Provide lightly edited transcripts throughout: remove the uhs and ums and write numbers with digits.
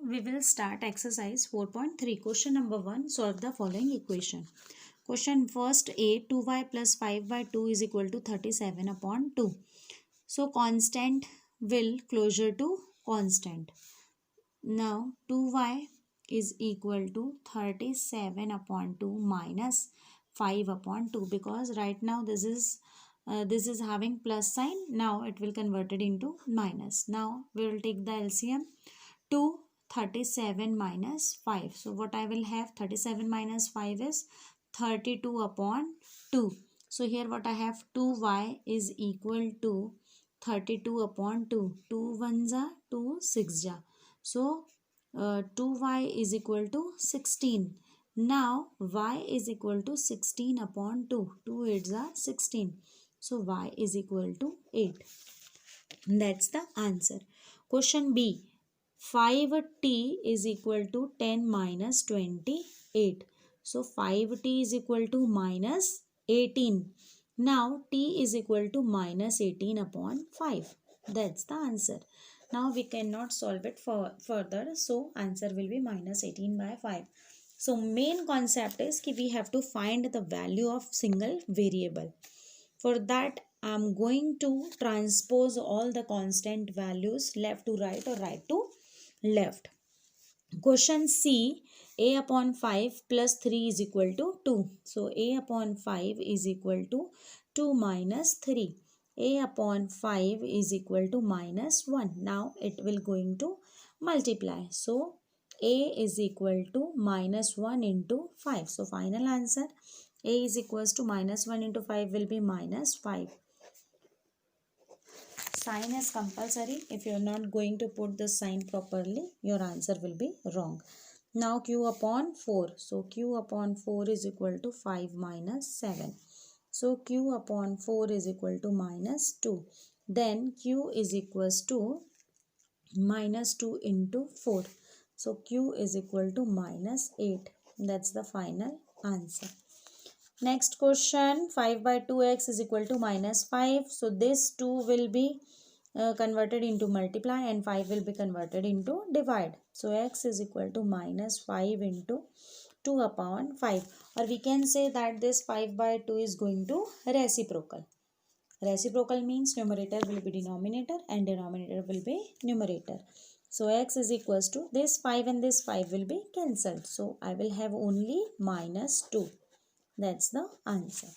we will start exercise 4.3. Question number 1. Solve the following equation. Question first a. 2y plus 5/2 is equal to 37 upon 2. So constant will closure to constant. Now 2y is equal to 37 upon 2 minus 5 upon 2, because right now this is having plus sign. Now it will convert it into minus. Now we will take the LCM. 2 37 minus 5. So what I will have, 37 minus 5 is 32 upon 2. So here what I have, 2y is equal to 32 upon 2. 2 ones are 2 6 ja. So 2y is equal to 16. Now y is equal to 16 upon 2. 2 8s are 16. So y is equal to 8. That's the answer. Question B. 5t is equal to 10 minus 28. So 5t is equal to minus 18. Now t is equal to minus 18 upon 5. That's the answer. Now we cannot solve it further. So answer will be minus 18 by 5. So main concept is that we have to find the value of single variable. For that I am going to transpose all the constant values left to right or right to left. Question C. A upon 5 plus 3 is equal to 2. So A upon 5 is equal to 2 minus 3. A upon 5 is equal to minus 1. Now it will going to multiply. So A is equal to minus 1 into 5. So final answer, A is equals to minus 1 into 5 will be minus 5. Sign is compulsory. If you are not going to put the sign properly, your answer will be wrong. Now q upon 4. So q upon 4 is equal to 5 minus 7. So q upon 4 is equal to minus 2. Then q is equals to minus 2 into 4. So q is equal to minus 8. That's the final answer. Next question, 5/2x is equal to minus 5. So this 2 will be converted into multiply and 5 will be converted into divide. So x is equal to minus 5 into 2 upon 5. Or we can say that this 5/2 is going to reciprocal. Reciprocal means numerator will be denominator and denominator will be numerator. So x is equals to this 5 and this 5 will be cancelled. So I will have only minus 2. That's the answer.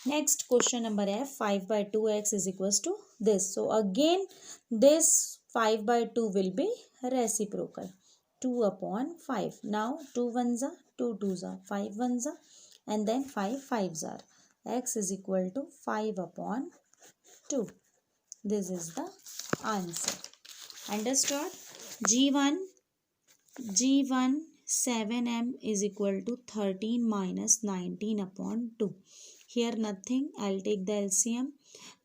Next question number F. 5/2x is equals to this. So again this 5/2 will be reciprocal. 2 upon 5. Now 2 ones are 2 twos are 5 ones are and then 5 fives are. X is equal to 5 upon 2. This is the answer. Understood? G1 7m is equal to 13 minus 19 upon 2. Here nothing. I'll take the LCM.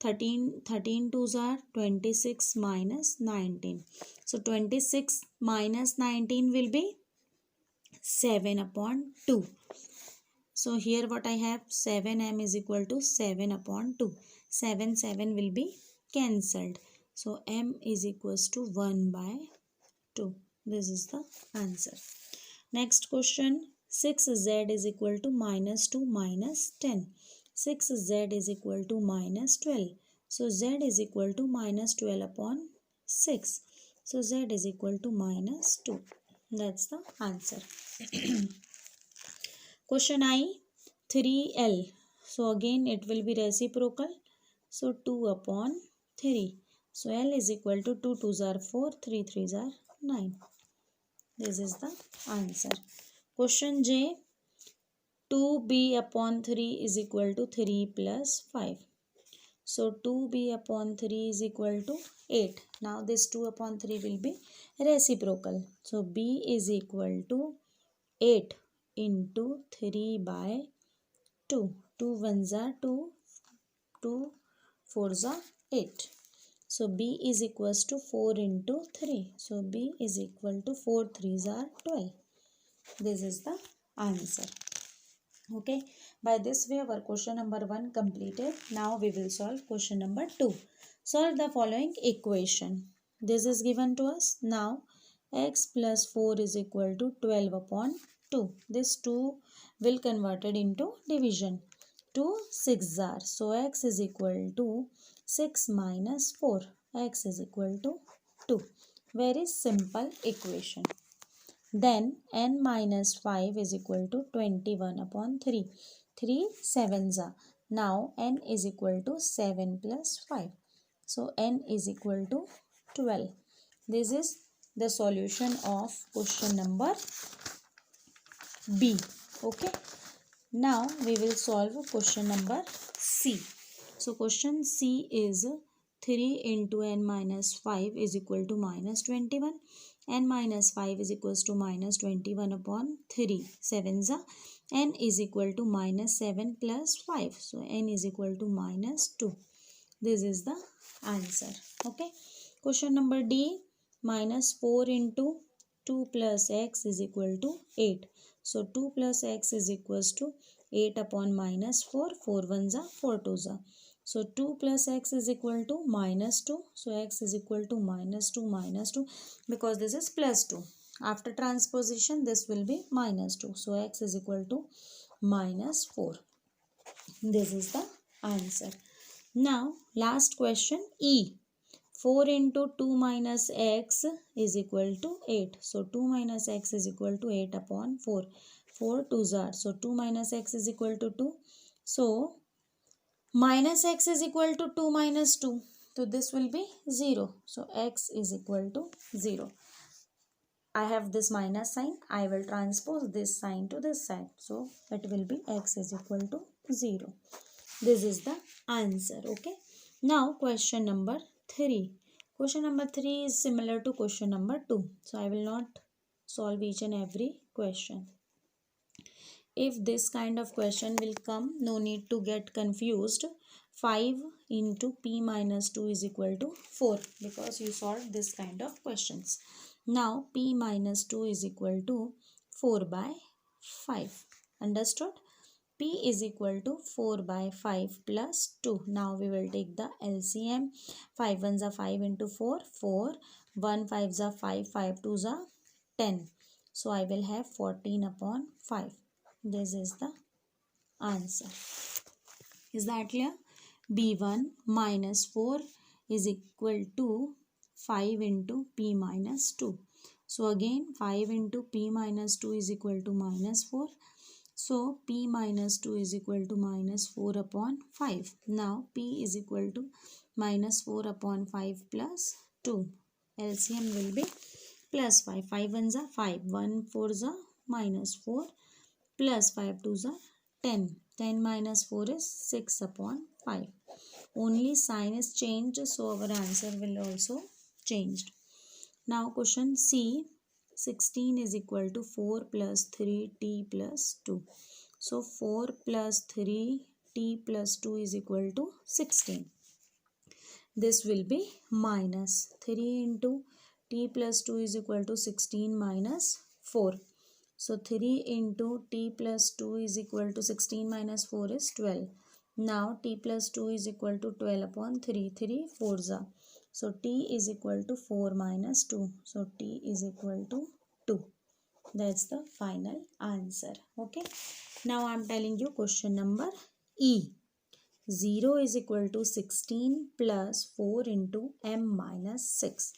13 twos are 26 minus 19. So 26 minus 19 will be 7 upon 2. So here what I have, 7m is equal to 7 upon 2. 7 will be cancelled. So m is equals to 1 by 2. This is the answer. Next question, 6z is equal to minus 2 minus 10. 6z is equal to minus 12. So z is equal to minus 12 upon 6. So z is equal to minus 2. That's the answer. Question I, 3l. So again it will be reciprocal. So 2 upon 3. So l is equal to 2 twos are 4, 3 threes are 9. This is the answer. Question J, 2b upon 3 is equal to 3 plus 5. So 2b upon 3 is equal to 8. Now this 2 upon 3 will be reciprocal. So b is equal to 8 into 3 by 2. 2 ones are 2, 2 fours are 8. So b is equals to 4 into 3. So b is equal to 4 threes are 12. This is the answer. Okay. By this way our question number 1 completed. Now we will solve question number 2. Solve the following equation. This is given to us. Now x plus 4 is equal to 12 upon 2. This 2 will converted into division. 2 6 are. So x is equal to 6 minus 4. X is equal to 2. Very simple equation. Then n minus 5 is equal to 21 upon 3. 3 sevens are. Now n is equal to 7 plus 5. So n is equal to 12. This is the solution of question number B. Okay. Now we will solve question number C. So question C is 3 into n minus 5 is equal to minus 21. N minus 5 is equals to minus 21 upon 3. 7s are. N is equal to minus 7 plus 5. So n is equal to minus 2. This is the answer. Okay. Question number D. Minus 4 into 2 plus x is equal to 8. So 2 plus x is equals to 8 upon minus 4. 4 ones are, 4 twos are. So 2 plus x is equal to minus 2. So x is equal to minus 2 because this is plus 2. After transposition this will be minus 2. So x is equal to minus 4. This is the answer. Now last question E. 4 into 2 minus x is equal to 8. So 2 minus x is equal to 8 upon 4. 4 twos are. So 2 minus x is equal to 2. So minus x is equal to 2 minus 2. So this will be 0. So x is equal to 0. I have this minus sign. I will transpose this sign to this side. So it will be x is equal to 0. This is the answer. Okay. Now question number 3. Question number 3 is similar to question number 2. So I will not solve each and every question. If this kind of question will come, no need to get confused. 5 into p minus 2 is equal to 4 because you solved this kind of questions. Now p minus 2 is equal to 4 by 5. Understood? P is equal to 4 by 5 plus 2. Now we will take the LCM. 5 ones are 5 into 4. 4. 1 5s are 5. 5 2s are 10. So I will have 14 upon 5. This is the answer. Is that clear? B1 minus 4 is equal to 5 into P minus 2. So again 5 into P minus 2 is equal to minus 4. So P minus 2 is equal to minus 4 upon 5. Now P is equal to minus 4 upon 5 plus 2. LCM will be plus 5. 5 ones are 5. 1 4s are minus 4 plus 5 2s are 10. 10 minus 4 is 6 upon 5. Only sign is changed, so our answer will also changed. Now question C. 16 is equal to 4 plus 3t plus 2. So 4 plus 3t plus 2 is equal to 16. This will be minus 3 into t plus 2 is equal to 16 minus 4. So 3 into t plus 2 is equal to 16 minus 4 is 12. Now t plus 2 is equal to 12 upon 3. 3 4s are. So t is equal to 4 minus 2. So t is equal to 2. That's the final answer. Okay. Now I am telling you question number E. 0 is equal to 16 plus 4 into m minus 6.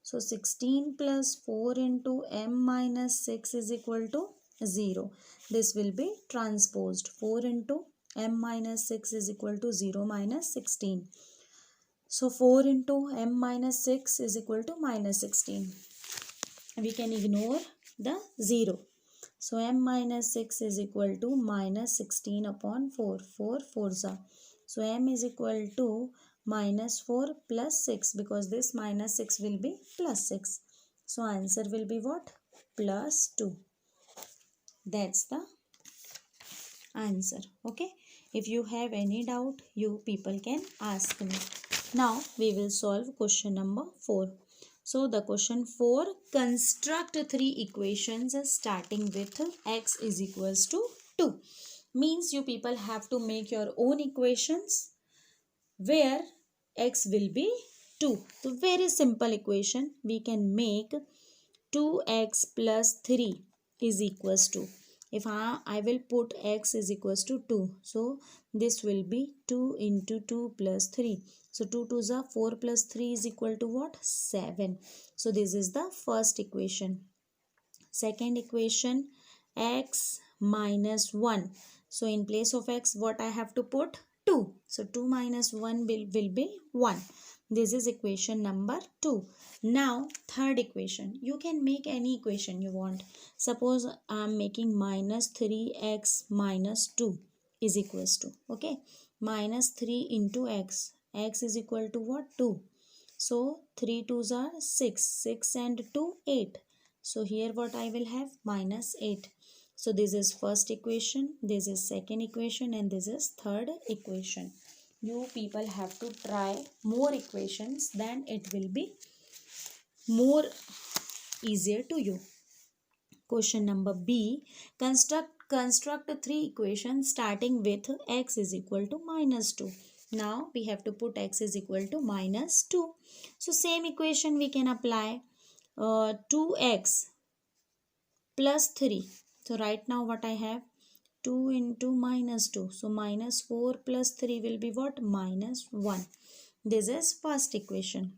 So 16 plus 4 into m minus 6 is equal to 0. This will be transposed. 4 into m minus 6 is equal to 0 minus 16. So 4 into m minus 6 is equal to minus 16. We can ignore the 0. So m minus 6 is equal to minus 16 upon 4. 4 4s are. So m is equal to minus 4 plus 6 because this minus 6 will be plus 6. So answer will be what? Plus 2. That's the answer. Okay. If you have any doubt, you people can ask me. Now we will solve question number 4. So the question 4, construct 3 equations starting with x is equals to 2. Means you people have to make your own equations where x will be 2. So very simple equation we can make 2x plus 3 is equals to, if I will put x is equals to 2, so this will be 2 into 2 plus 3. So 2 2s are 4 plus 3 is equal to what? 7. So this is the first equation. Second equation, x minus 1. So in place of x, what I have to put? 2. So 2 minus 1 will be 1. This is equation number 2. Now third equation, you can make any equation you want. Suppose I am making minus 3x minus 2 is equals to, okay, minus 3 into x. X is equal to what? 2. So 3 2s are 6. 6 and 2, 8. So here what I will have? Minus 8. So this is first equation, this is second equation, and this is third equation. You people have to try more equations, then it will be more easier to you. Question number B. Construct 3 equations starting with x is equal to minus 2. Now we have to put x is equal to minus 2. So same equation we can apply. 2x plus 3. So right now what I have? 2 into minus 2. So minus 4 plus 3 will be what? Minus 1. This is first equation.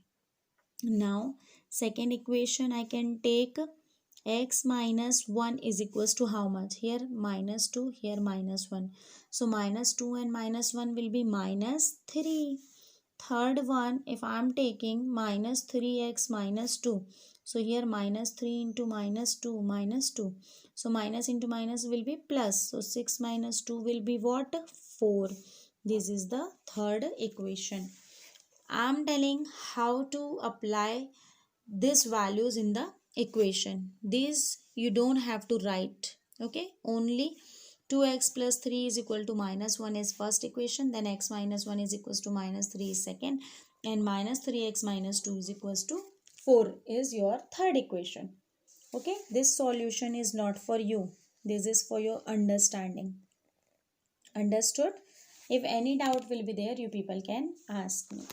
Now second equation, I can take x minus 1 is equals to how much? Here minus 2, here minus 1. So minus 2 and minus 1 will be minus 3. Third one, if I am taking minus 3x minus 2. So here minus 3 into minus 2, minus 2. So minus into minus will be plus. So 6 minus 2 will be what? 4. This is the third equation. I am telling how to apply these values in the equation. These you don't have to write, okay? Only 2x plus 3 is equal to minus 1 is first equation, then x minus 1 is equals to minus 3 is second, and minus 3x minus 2 is equals to 4 is your third equation. Okay, this solution is not for you, this is for your understanding. Understood? If any doubt will be there, you people can ask me.